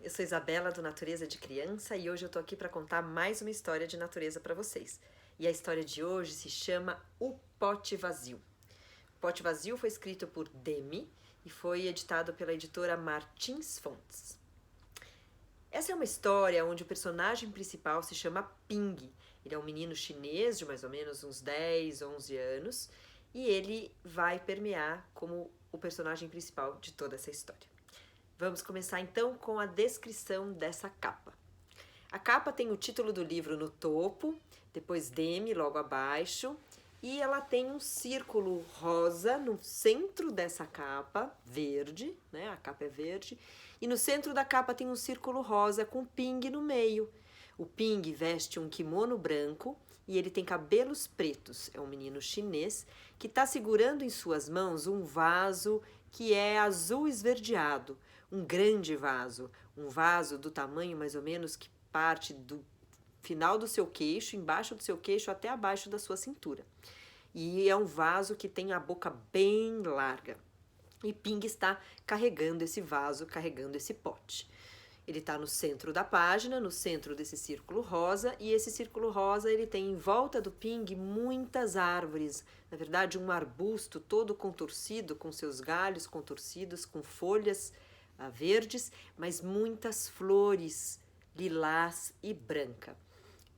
eu sou Isabela do Natureza de Criança e hoje eu tô aqui para contar mais uma história de natureza para vocês. E a história de hoje se chama O Pote Vazio. O Pote Vazio foi escrito por Demi e foi editado pela editora Martins Fontes. Essa é uma história onde o personagem principal se chama Ping. Ele é um menino chinês de mais ou menos uns 10, 11 anos e ele vai permear como o personagem principal de toda essa história. Vamos começar então com a descrição dessa capa. A capa tem o título do livro no topo, depois Demi logo abaixo, e ela tem um círculo rosa no centro dessa capa, verde, né? A capa é verde, e no centro da capa tem um círculo rosa com Ping no meio. O Ping veste um kimono branco e ele tem cabelos pretos. É um menino chinês que está segurando em suas mãos um vaso que é azul esverdeado, um grande vaso, um vaso do tamanho mais ou menos que parte do final do seu queixo, embaixo do seu queixo até abaixo da sua cintura. E é um vaso que tem a boca bem larga. E Ping está carregando esse vaso, carregando esse pote. Ele está no centro da página, no centro desse círculo rosa, e esse círculo rosa ele tem em volta do Ping muitas árvores, na verdade um arbusto todo contorcido, com seus galhos contorcidos, com folhas verdes, mas muitas flores lilás e branca.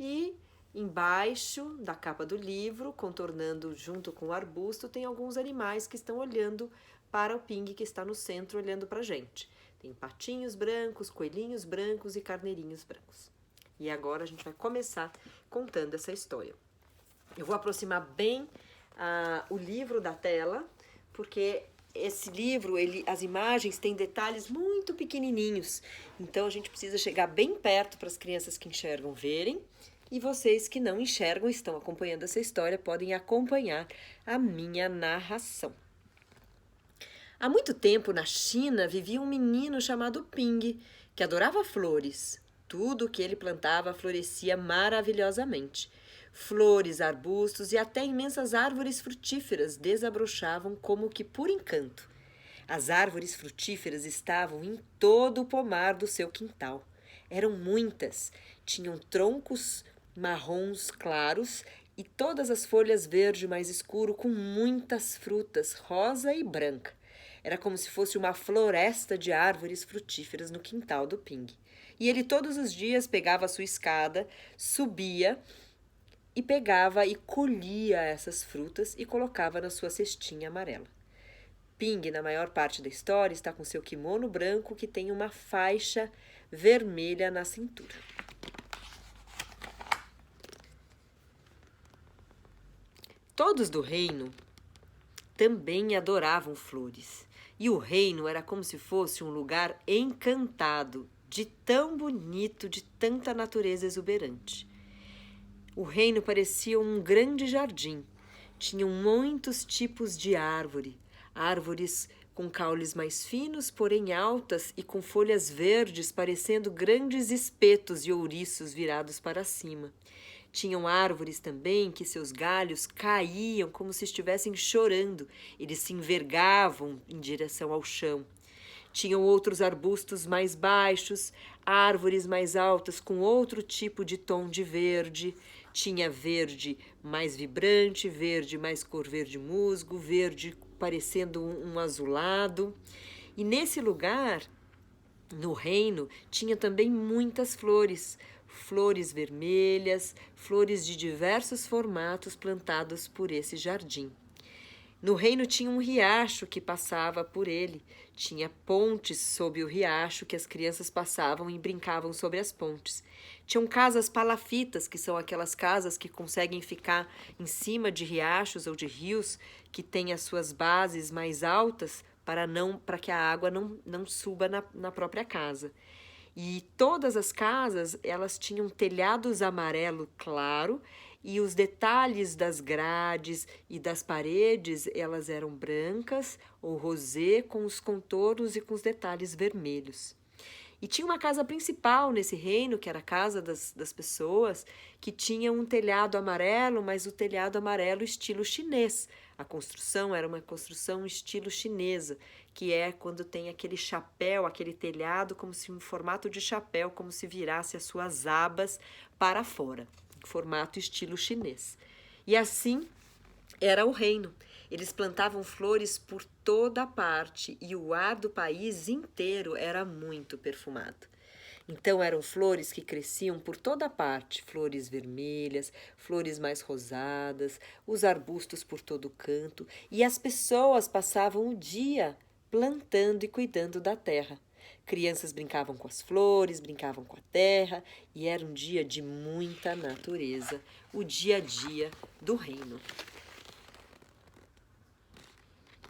E embaixo da capa do livro, contornando junto com o arbusto, tem alguns animais que estão olhando para o Ping que está no centro, olhando para a gente. Tem patinhos brancos, coelhinhos brancos e carneirinhos brancos. E agora a gente vai começar contando essa história. Eu vou aproximar bem o livro da tela, porque esse livro, as imagens têm detalhes muito pequenininhos. Então a gente precisa chegar bem perto para as crianças que enxergam verem. E vocês que não enxergam, estão acompanhando essa história, podem acompanhar a minha narração. Há muito tempo, na China, vivia um menino chamado Ping, que adorava flores. Tudo o que ele plantava florescia maravilhosamente. Flores, arbustos e até imensas árvores frutíferas desabrochavam como que por encanto. As árvores frutíferas estavam em todo o pomar do seu quintal. Eram muitas, tinham troncos marrons claros e todas as folhas verde mais escuro com muitas frutas rosa e branca. Era como se fosse uma floresta de árvores frutíferas no quintal do Ping. E ele todos os dias pegava a sua escada, subia e pegava e colhia essas frutas e colocava na sua cestinha amarela. Ping, na maior parte da história, está com seu kimono branco que tem uma faixa vermelha na cintura. Todos do reino também adoravam flores. E o reino era como se fosse um lugar encantado, de tão bonito, de tanta natureza exuberante. O reino parecia um grande jardim. Tinham muitos tipos de árvore, árvores com caules mais finos, porém altas e com folhas verdes parecendo grandes espetos e ouriços virados para cima. Tinham árvores também que seus galhos caíam como se estivessem chorando. Eles se envergavam em direção ao chão. Tinham outros arbustos mais baixos, árvores mais altas com outro tipo de tom de verde. Tinha verde mais vibrante, verde mais cor verde musgo, verde parecendo um azulado. E nesse lugar, no reino, tinha também muitas flores. Flores vermelhas, flores de diversos formatos plantados por esse jardim. No reino tinha um riacho que passava por ele. Tinha pontes sob o riacho que as crianças passavam e brincavam sobre as pontes. Tinham casas palafitas, que são aquelas casas que conseguem ficar em cima de riachos ou de rios, que têm as suas bases mais altas para que a água não suba na própria casa. E todas as casas, elas tinham telhados amarelo claro e os detalhes das grades e das paredes, elas eram brancas ou rosé com os contornos e com os detalhes vermelhos. E tinha uma casa principal nesse reino, que era a casa das pessoas, que tinha um telhado amarelo, mas o telhado amarelo estilo chinês. A construção era uma construção estilo chinesa, que é quando tem aquele chapéu, aquele telhado, como se em formato de chapéu, como se virasse as suas abas para fora, em formato estilo chinês. E assim era o reino. Eles plantavam flores por toda parte e o ar do país inteiro era muito perfumado. Então eram flores que cresciam por toda parte, flores vermelhas, flores mais rosadas, os arbustos por todo canto, e as pessoas passavam o dia plantando e cuidando da terra. Crianças brincavam com as flores, brincavam com a terra, e era um dia de muita natureza, o dia a dia do reino.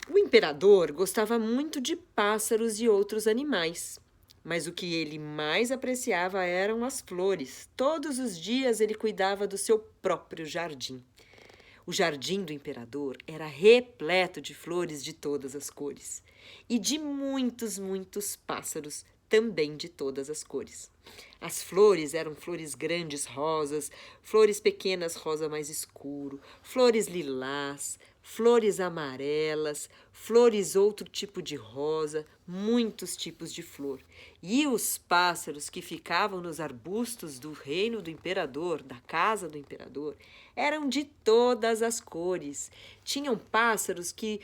O imperador gostava muito de pássaros e outros animais, mas o que ele mais apreciava eram as flores. Todos os dias ele cuidava do seu próprio jardim. O jardim do imperador era repleto de flores de todas as cores e de muitos, muitos pássaros também de todas as cores. As flores eram flores grandes rosas, flores pequenas rosa mais escuro, flores lilás, flores amarelas, flores outro tipo de rosa, muitos tipos de flor. E os pássaros que ficavam nos arbustos do reino do imperador, da casa do imperador, eram de todas as cores. Tinham pássaros que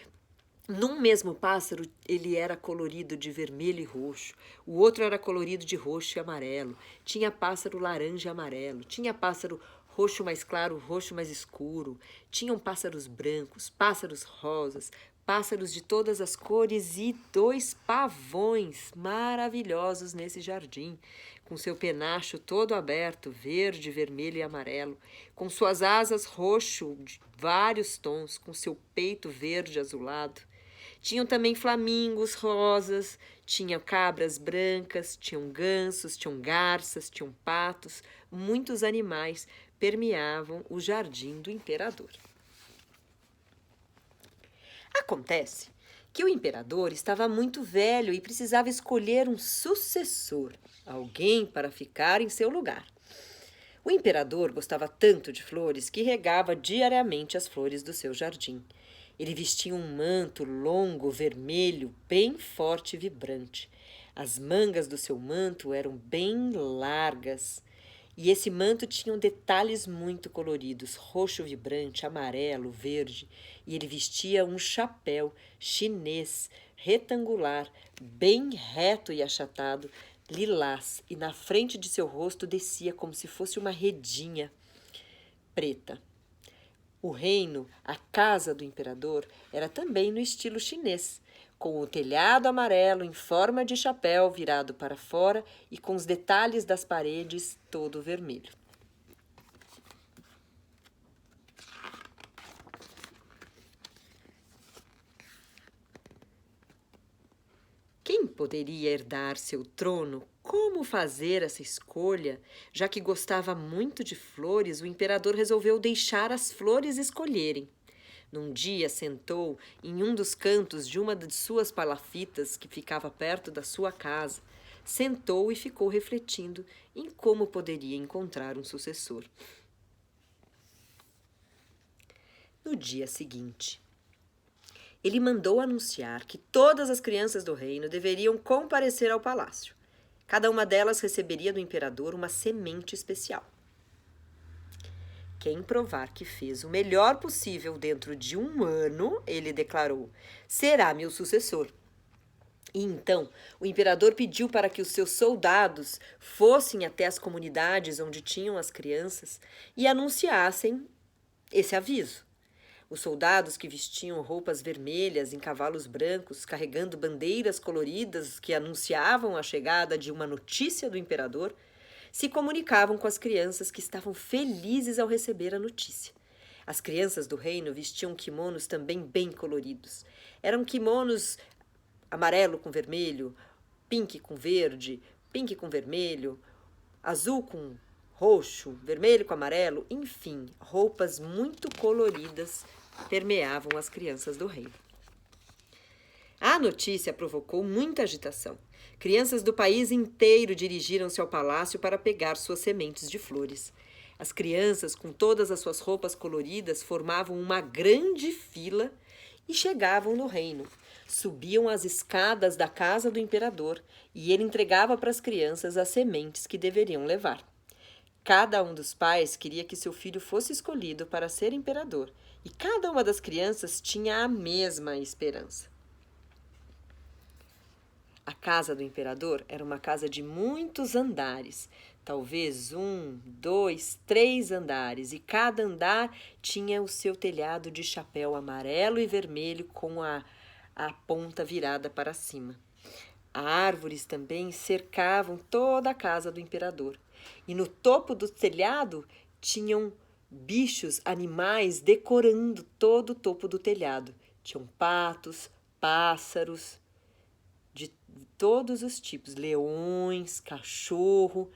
num mesmo pássaro, ele era colorido de vermelho e roxo, o outro era colorido de roxo e amarelo. Tinha pássaro laranja e amarelo, tinha pássaro roxo mais claro, roxo mais escuro. Tinham pássaros brancos, pássaros rosas, pássaros de todas as cores e 2 pavões maravilhosos nesse jardim, com seu penacho todo aberto, verde, vermelho e amarelo, com suas asas roxo de vários tons, com seu peito verde azulado. Tinham também flamingos rosas, tinham cabras brancas, tinham gansos, tinham garças, tinham patos, muitos animais permeavam o jardim do imperador. Acontece que o imperador estava muito velho e precisava escolher um sucessor, alguém para ficar em seu lugar. O imperador gostava tanto de flores que regava diariamente as flores do seu jardim. Ele vestia um manto longo, vermelho, bem forte e vibrante. As mangas do seu manto eram bem largas. E esse manto tinha detalhes muito coloridos, roxo vibrante, amarelo, verde. E ele vestia um chapéu chinês, retangular, bem reto e achatado, lilás. E na frente de seu rosto descia como se fosse uma redinha preta. O reino, a casa do imperador, era também no estilo chinês, com o telhado amarelo em forma de chapéu virado para fora e com os detalhes das paredes todo vermelho. Quem poderia herdar seu trono? Como fazer essa escolha? Já que gostava muito de flores, o imperador resolveu deixar as flores escolherem. Num dia sentou em um dos cantos de uma de suas palafitas que ficava perto da sua casa. Sentou e ficou refletindo em como poderia encontrar um sucessor. No dia seguinte, ele mandou anunciar que todas as crianças do reino deveriam comparecer ao palácio. Cada uma delas receberia do imperador uma semente especial. Quem provar que fez o melhor possível dentro de 1 ano, ele declarou, será meu sucessor. E então, o imperador pediu para que os seus soldados fossem até as comunidades onde tinham as crianças e anunciassem esse aviso. Os soldados que vestiam roupas vermelhas em cavalos brancos, carregando bandeiras coloridas que anunciavam a chegada de uma notícia do imperador, se comunicavam com as crianças que estavam felizes ao receber a notícia. As crianças do reino vestiam quimonos também bem coloridos. Eram quimonos amarelo com vermelho, pink com verde, pink com vermelho, azul com roxo, vermelho com amarelo, enfim, roupas muito coloridas permeavam as crianças do reino. A notícia provocou muita agitação. Crianças do país inteiro dirigiram-se ao palácio para pegar suas sementes de flores. As crianças, com todas as suas roupas coloridas, formavam uma grande fila e chegavam no reino. Subiam as escadas da casa do imperador e ele entregava para as crianças as sementes que deveriam levar. Cada um dos pais queria que seu filho fosse escolhido para ser imperador, e cada uma das crianças tinha a mesma esperança. A casa do imperador era uma casa de muitos andares, talvez 1, 2, 3 andares, e cada andar tinha o seu telhado de chapéu amarelo e vermelho com a ponta virada para cima. Árvores também cercavam toda a casa do imperador. E no topo do telhado tinham bichos, animais decorando todo o topo do telhado. Tinham patos, pássaros, de todos os tipos, leões, cachorro,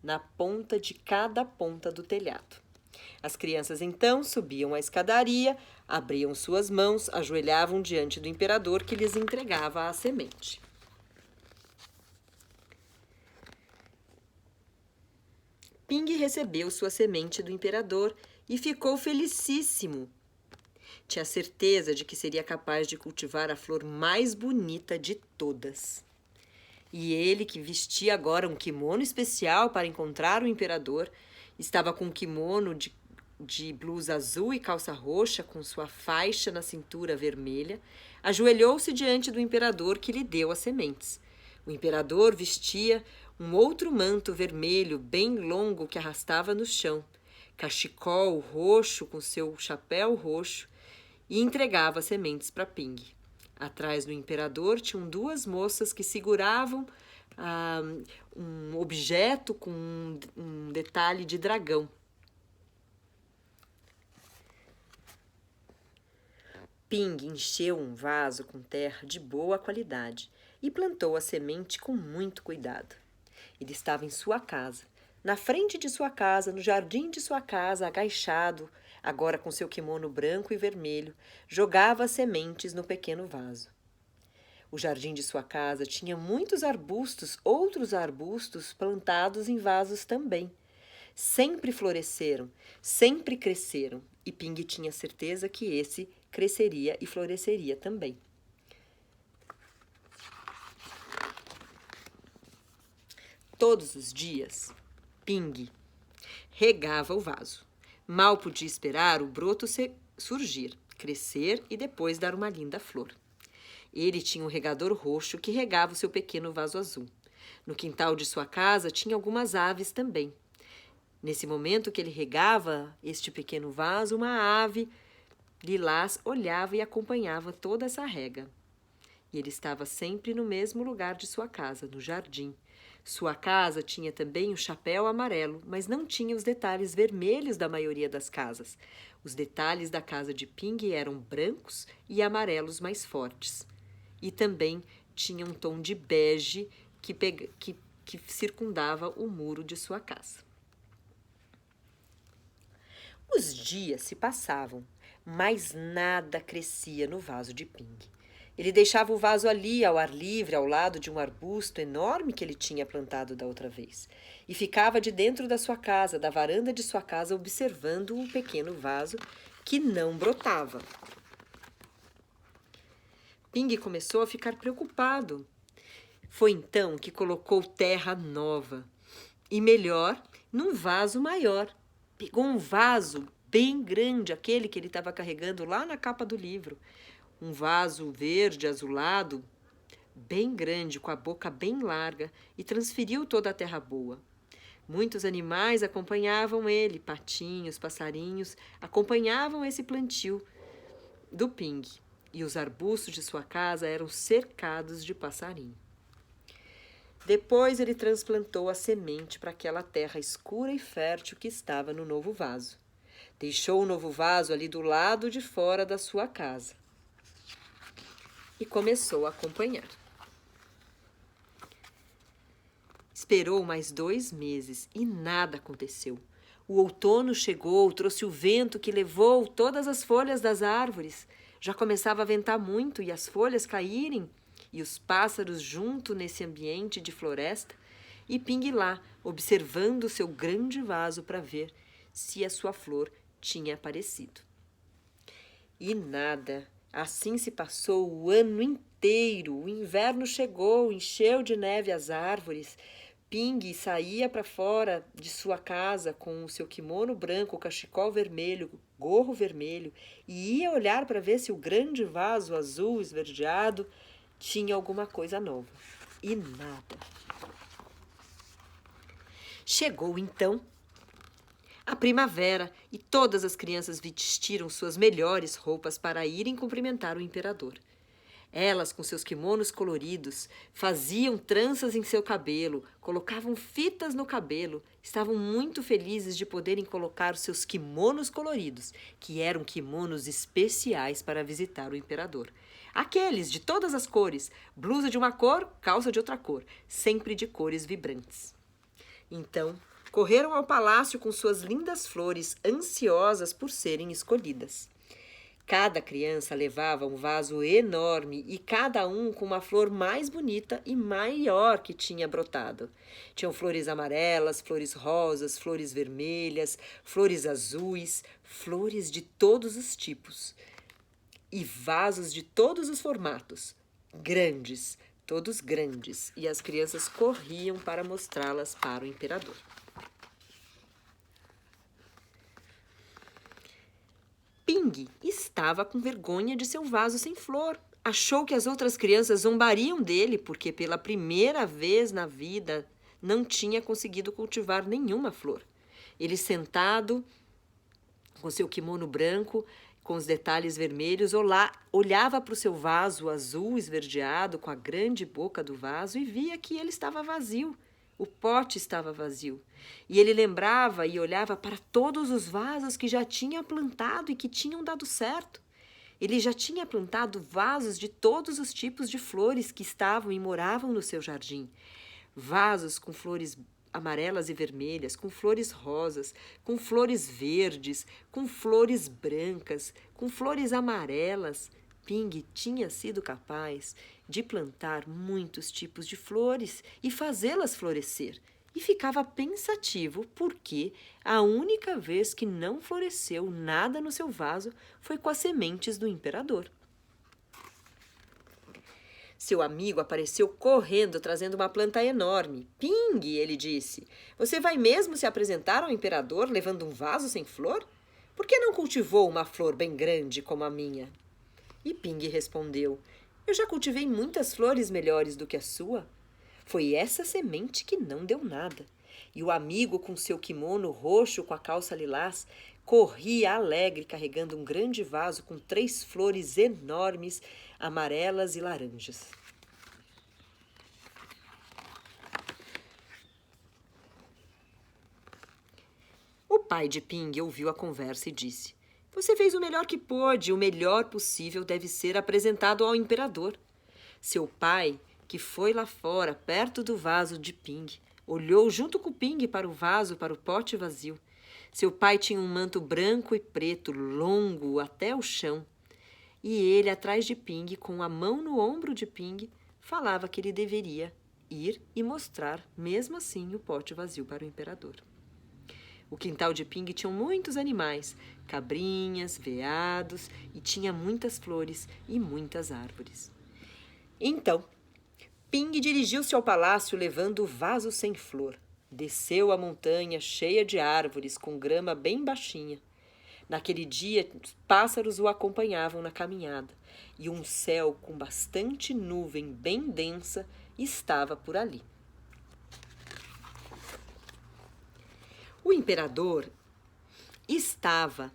na ponta de cada ponta do telhado. As crianças então subiam a escadaria, abriam suas mãos, ajoelhavam diante do imperador que lhes entregava a semente. Ping recebeu sua semente do imperador e ficou felicíssimo. Tinha certeza de que seria capaz de cultivar a flor mais bonita de todas. E ele, que vestia agora um kimono especial para encontrar o imperador, estava com um kimono de blusa azul e calça roxa, com sua faixa na cintura vermelha, ajoelhou-se diante do imperador que lhe deu as sementes. O imperador vestia um outro manto vermelho bem longo que arrastava no chão, cachecol roxo com seu chapéu roxo, e entregava as sementes para Ping. Atrás do imperador tinham 2 moças que seguravam um objeto com um detalhe de dragão. Ping encheu um vaso com terra de boa qualidade e plantou a semente com muito cuidado. Ele estava em sua casa, na frente de sua casa, no jardim de sua casa, agachado, agora com seu kimono branco e vermelho, jogava as sementes no pequeno vaso. O jardim de sua casa tinha muitos arbustos, outros arbustos plantados em vasos também. Sempre floresceram, sempre cresceram, e Ping tinha certeza que esse cresceria e floresceria também. Todos os dias, Ping regava o vaso. Mal podia esperar o broto surgir, crescer e depois dar uma linda flor. Ele tinha um regador roxo que regava o seu pequeno vaso azul. No quintal de sua casa tinha algumas aves também. Nesse momento que ele regava este pequeno vaso, uma ave lilás olhava e acompanhava toda essa rega. E ele estava sempre no mesmo lugar de sua casa, no jardim. Sua casa tinha também um chapéu amarelo, mas não tinha os detalhes vermelhos da maioria das casas. Os detalhes da casa de Ping eram brancos e amarelos mais fortes. E também tinha um tom de bege que circundava o muro de sua casa. Os dias se passavam, mas nada crescia no vaso de Ping. Ele deixava o vaso ali, ao ar livre, ao lado de um arbusto enorme que ele tinha plantado da outra vez. E ficava de dentro da sua casa, da varanda de sua casa, observando o pequeno vaso que não brotava. Ping começou a ficar preocupado. Foi então que colocou terra nova. E melhor, num vaso maior. Pegou um vaso bem grande, aquele que ele estava carregando lá na capa do livro. Um vaso verde azulado, bem grande, com a boca bem larga, e transferiu toda a terra boa. Muitos animais acompanhavam ele, patinhos, passarinhos, acompanhavam esse plantio do Ping, e os arbustos de sua casa eram cercados de passarinho. Depois ele transplantou a semente para aquela terra escura e fértil que estava no novo vaso. Deixou o novo vaso ali do lado de fora da sua casa e começou a acompanhar. Esperou mais 2 meses e nada aconteceu. O outono chegou, trouxe o vento que levou todas as folhas das árvores. Já começava a ventar muito e as folhas caírem, e os pássaros junto nesse ambiente de floresta, e Ping lá, observando o seu grande vaso para ver se a sua flor tinha aparecido. E nada Assim se passou o ano inteiro. O inverno chegou, encheu de neve as árvores. Ping saía para fora de sua casa com o seu kimono branco, cachecol vermelho, gorro vermelho e ia olhar para ver se o grande vaso azul esverdeado tinha alguma coisa nova. E nada. Chegou então a primavera e todas as crianças vestiram suas melhores roupas para irem cumprimentar o imperador. Elas, com seus kimonos coloridos, faziam tranças em seu cabelo, colocavam fitas no cabelo, estavam muito felizes de poderem colocar os seus kimonos coloridos, que eram kimonos especiais para visitar o imperador. Aqueles de todas as cores, blusa de uma cor, calça de outra cor, sempre de cores vibrantes. Então, correram ao palácio com suas lindas flores, ansiosas por serem escolhidas. Cada criança levava um vaso enorme e cada um com uma flor mais bonita e maior que tinha brotado. Tinham flores amarelas, flores rosas, flores vermelhas, flores azuis, flores de todos os tipos. E vasos de todos os formatos, grandes, todos grandes, e as crianças corriam para mostrá-las para o imperador. Ping estava com vergonha de seu vaso sem flor. Achou que as outras crianças zombariam dele porque pela primeira vez na vida não tinha conseguido cultivar nenhuma flor. Ele sentado com seu kimono branco, com os detalhes vermelhos, olhava para o seu vaso azul esverdeado com a grande boca do vaso e via que ele estava vazio. O pote estava vazio. E ele lembrava e olhava para todos os vasos que já tinha plantado e que tinham dado certo. Ele já tinha plantado vasos de todos os tipos de flores que estavam e moravam no seu jardim. Vasos com flores amarelas e vermelhas, com flores rosas, com flores verdes, com flores brancas, com flores amarelas. Ping tinha sido capaz de plantar muitos tipos de flores e fazê-las florescer. E ficava pensativo porque a única vez que não floresceu nada no seu vaso foi com as sementes do imperador. Seu amigo apareceu correndo, trazendo uma planta enorme. Ping, ele disse, você vai mesmo se apresentar ao imperador levando um vaso sem flor? Por que não cultivou uma flor bem grande como a minha? E Ping respondeu, eu já cultivei muitas flores melhores do que a sua. Foi essa semente que não deu nada. E o amigo, com seu kimono roxo com a calça lilás, corria alegre carregando um grande vaso com 3 flores enormes, amarelas e laranjas. O pai de Ping ouviu a conversa e disse, você fez o melhor que pôde, o melhor possível deve ser apresentado ao imperador. Seu pai, que foi lá fora, perto do vaso de Ping, olhou junto com Ping para o vaso, para o pote vazio. Seu pai tinha um manto branco e preto, longo até o chão. E ele, atrás de Ping, com a mão no ombro de Ping, falava que ele deveria ir e mostrar, mesmo assim, o pote vazio para o imperador. O quintal de Ping tinha muitos animais, cabrinhas, veados, e tinha muitas flores e muitas árvores. Então, Ping dirigiu-se ao palácio levando o vaso sem flor. Desceu a montanha cheia de árvores, com grama bem baixinha. Naquele dia, os pássaros o acompanhavam na caminhada, e um céu com bastante nuvem bem densa estava por ali. O imperador estava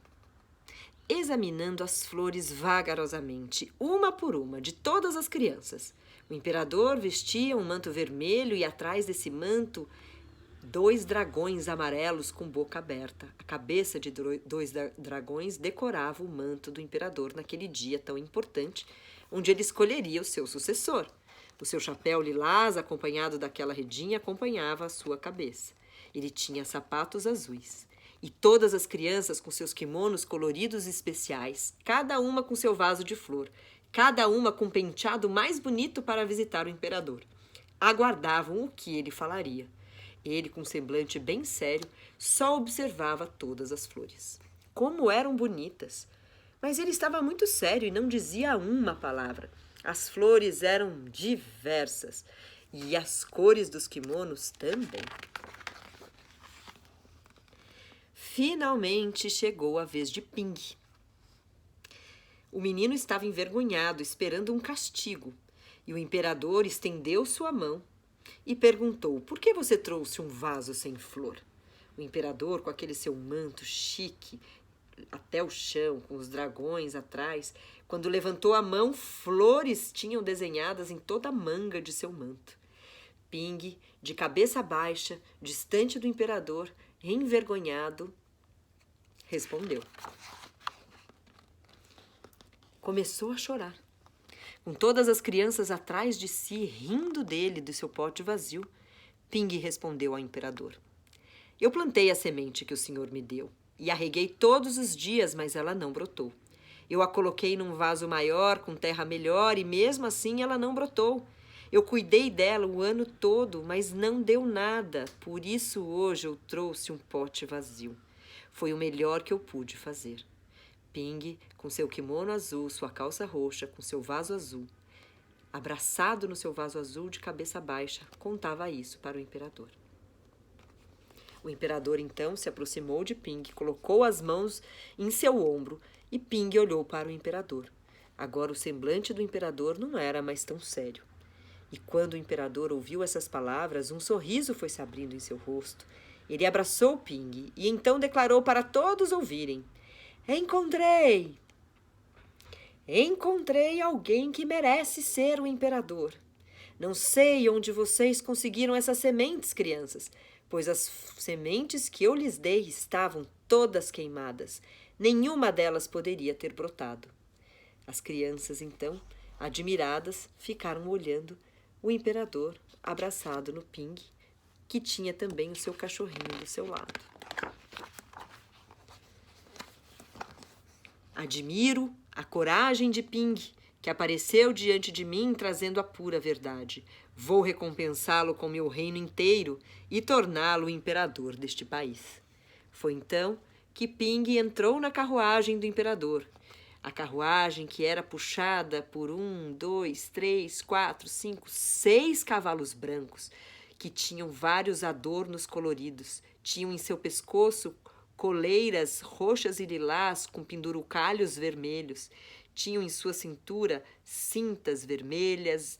examinando as flores vagarosamente, uma por uma, de todas as crianças. O imperador vestia um manto vermelho e atrás desse manto 2 dragões amarelos com boca aberta. A cabeça de 2 dragões decorava o manto do imperador naquele dia tão importante, onde ele escolheria o seu sucessor. O seu chapéu lilás, acompanhado daquela redinha, acompanhava a sua cabeça. Ele tinha sapatos azuis. E todas as crianças com seus kimonos coloridos especiais, cada uma com seu vaso de flor, cada uma com um penteado mais bonito para visitar o imperador. Aguardavam o que ele falaria. Ele, com um semblante bem sério, só observava todas as flores. Como eram bonitas! Mas ele estava muito sério e não dizia uma palavra. As flores eram diversas e as cores dos kimonos também. Finalmente chegou a vez de Ping. O menino estava envergonhado, esperando um castigo, e o imperador estendeu sua mão e perguntou: por que você trouxe um vaso sem flor? O imperador, com aquele seu manto chique até o chão, com os dragões atrás, quando levantou a mão, flores tinham desenhadas em toda a manga de seu manto. Ping, de cabeça baixa, distante do imperador, envergonhado, respondeu. Começou a chorar, com todas as crianças atrás de si, rindo dele, do seu pote vazio. Ping respondeu ao imperador: eu plantei a semente que o senhor me deu e a reguei todos os dias, mas ela não brotou. Eu a coloquei num vaso maior, com terra melhor, e mesmo assim ela não brotou. Eu cuidei dela o ano todo, mas não deu nada. Por isso hoje eu trouxe um pote vazio. Foi o melhor que eu pude fazer. Ping, com seu kimono azul, sua calça roxa, com seu vaso azul, abraçado no seu vaso azul de cabeça baixa, contava isso para o imperador. O imperador então se aproximou de Ping, colocou as mãos em seu ombro e Ping olhou para o imperador. Agora o semblante do imperador não era mais tão sério. E quando o imperador ouviu essas palavras, um sorriso foi se abrindo em seu rosto. Ele abraçou Ping e então declarou para todos ouvirem: Encontrei alguém que merece ser o imperador. Não sei onde vocês conseguiram essas sementes, crianças, pois as sementes que eu lhes dei estavam todas queimadas. Nenhuma delas poderia ter brotado. As crianças, então, admiradas, ficaram olhando o imperador abraçado no Ping, que tinha também o seu cachorrinho do seu lado. Admiro a coragem de Ping, que apareceu diante de mim trazendo a pura verdade. Vou recompensá-lo com meu reino inteiro e torná-lo o imperador deste país. Foi então que Ping entrou na carruagem do imperador. A carruagem que era puxada por 1, 2, 3, 4, 5, 6 cavalos brancos, que tinham vários adornos coloridos, tinham em seu pescoço coleiras roxas e lilás com pendurucalhos vermelhos, tinham em sua cintura cintas vermelhas,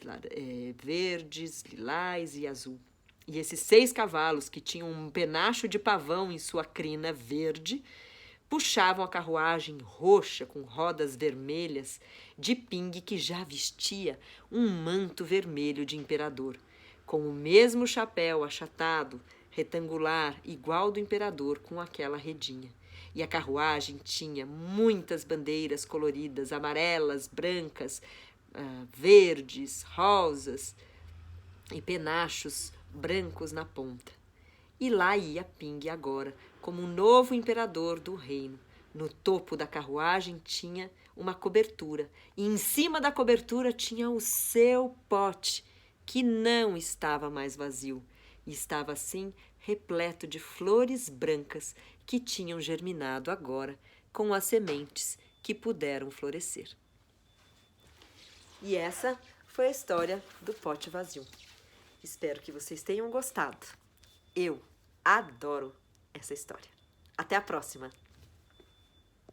verdes, lilás e azul. E esses 6 cavalos, que tinham um penacho de pavão em sua crina verde, puxavam a carruagem roxa com rodas vermelhas de Ping, que já vestia um manto vermelho de imperador, com o mesmo chapéu achatado, retangular, igual do imperador, com aquela redinha. E a carruagem tinha muitas bandeiras coloridas, amarelas, brancas, verdes, rosas e penachos brancos na ponta. E lá ia Ping agora, como um novo imperador do reino. No topo da carruagem tinha uma cobertura, e em cima da cobertura tinha o seu pote, que não estava mais vazio, e estava assim repleto de flores brancas que tinham germinado agora com as sementes que puderam florescer. E essa foi a história do pote vazio. Espero que vocês tenham gostado. Eu adoro essa história. Até a próxima!